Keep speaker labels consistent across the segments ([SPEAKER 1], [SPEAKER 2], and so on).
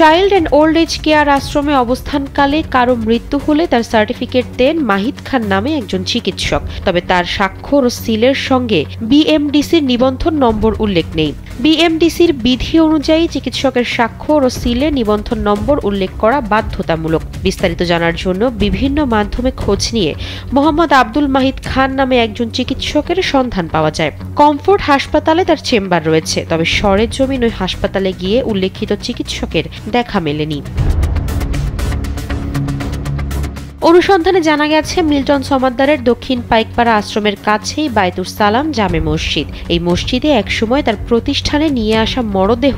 [SPEAKER 1] Child and old age care আশ্রমে অবস্থানকালে কারো মৃত্যু হলে তার সার্টিফিকেট দেন মাহিদ খান নামে একজন চিকিৎসক। তবে তার স্বাক্ষর ও সিলের সঙ্গে বিএমডিসির নিবন্ধন নম্বর উল্লেখ নেই। বিএমডিসির বিধি অনুযায়ী চিকিৎসকের স্বাক্ষর ও সিলে নিবন্ধন নম্বর উল্লেখ করা বাধ্যতামূলক। বিস্তারিত জানার জন্য বিভিন্ন মাধ্যমে খোঁজ নিয়ে মোহাম্মদ আব্দুল মাহিদ খান নামে একজন চিকিৎসকের সন্ধান পাওয়া যায়। কমফোর্ট হাসপাতালে তার চেম্বার রয়েছে, তবে সরেজমিন ওই হাসপাতালে গিয়ে উল্লেখিত চিকিৎসকের দেখা মেলেনি। অনুসন্ধানে জানা গেছে মিল্টন সমাদ্দারের দক্ষিণ পাইকপাড়া আশ্রমের কাছেই বায়তুস সালাম জামে মসজিদ। এই মসজিদে একসময় তার প্রতিষ্ঠানে নিয়ে আসা মরদেহ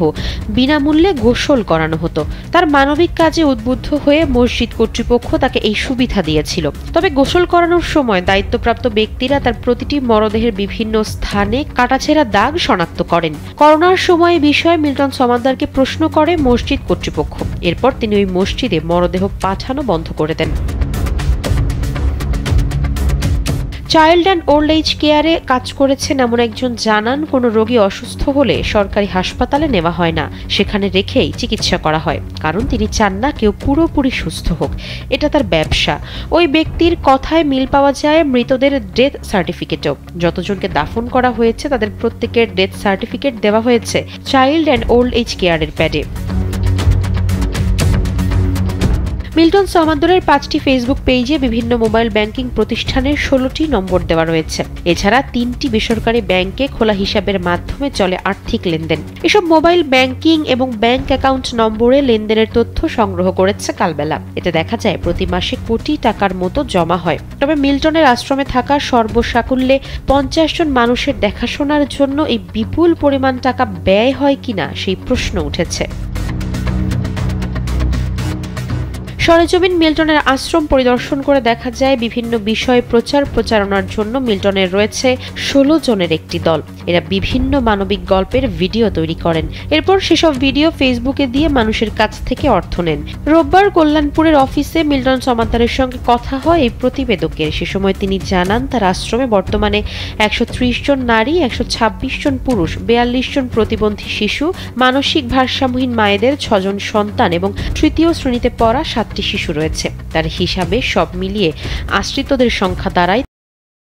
[SPEAKER 1] বিনামূল্যে গোসল করানো হতো। তার মানবিক কাজে উদ্বুদ্ধ হয়ে মসজিদ কর্তৃপক্ষ তাকে এই সুবিধা দিয়েছিল। তবে গোসল করানোর সময় দায়িত্বপ্রাপ্ত ব্যক্তিরা তার প্রতিটি মরদেহের বিভিন্ন স্থানে কাটাছেঁড়া দাগ শনাক্ত করেন। করোনার সময় এই বিষয়ে মিল্টন সমাদ্দারকে প্রশ্ন করে মসজিদ কর্তৃপক্ষ। এরপর তিনি ওই মসজিদে মরদেহ পাঠানো বন্ধ করে দেন। চাইল্ড অ্যান্ড ওল্ড এজ কেয়ারে কাজ করেছেন এমন একজন জানান, কোনো রোগী অসুস্থ হলে সরকারি হাসপাতালে নেওয়া হয় না, সেখানে রেখেই চিকিৎসা করা হয়। কারণ তিনি চান না কেউ পুরোপুরি সুস্থ হোক, এটা তার ব্যবসা। ওই ব্যক্তির কথায় মিল পাওয়া যায় মৃতদের ডেথ সার্টিফিকেটও। যতজনকে দাফন করা হয়েছে তাদের প্রত্যেকের ডেথ সার্টিফিকেট দেওয়া হয়েছে চাইল্ড অ্যান্ড ওল্ড এজ কেয়ারের প্যাডে। মিল্টন সমাদ্দারের 5টি ফেসবুক পেজে বিভিন্ন মোবাইল ব্যাংকিং প্রতিষ্ঠানের 16টি নম্বর দেওয়া রয়েছে। এছাড়া 3টি বেসরকারি ব্যাংকে খোলা হিসাবের মাধ্যমে চলে আর্থিক লেনদেন। এসব মোবাইল ব্যাংকিং এবং ব্যাংক অ্যাকাউন্ট নম্বরে লেনদেনের তথ্য সংগ্রহ করেছে কালবেলা। এতে দেখা যায় প্রতি মাসে কোটি টাকার মতো জমা হয়। তবে মিল্টনের আশ্রমে থাকা সর্বসাকুল্যে 50 জন মানুষের দেখাশোনার জন্য এই বিপুল পরিমাণ টাকা ব্যয় হয় কিনা সেই প্রশ্ন উঠেছে। সরেজমিন মিল্টনের আশ্রম পরিদর্শন করে দেখা যায় বিভিন্ন বিষয়ে প্রচারণার জন্য মিল্টনের রয়েছে 16 জনের একটি দল। এরা বিভিন্ন মানবিক গল্পের ভিডিও তৈরি করেন। এরপর সেসব ভিডিও ফেসবুকে দিয়ে মানুষের কাছ থেকে অর্থ নেন। রোববার কল্যাণপুরের অফিসে মিল্টন সমাদ্দারের সঙ্গে কথা হয় এই প্রতিবেদকের। সে সময় তিনি জানান তার আশ্রমে বর্তমানে 130 জন নারী, 126 জন পুরুষ, 42 জন প্রতিবন্ধী শিশু, মানসিক ভারসাম্যহীন মায়েদের 6 জন সন্তান এবং তৃতীয় শ্রেণীতে পড়া 7টি শিশু রয়েছে। তার হিসাবে সব মিলিয়ে আশ্রিতদের সংখ্যা দাঁড়ায়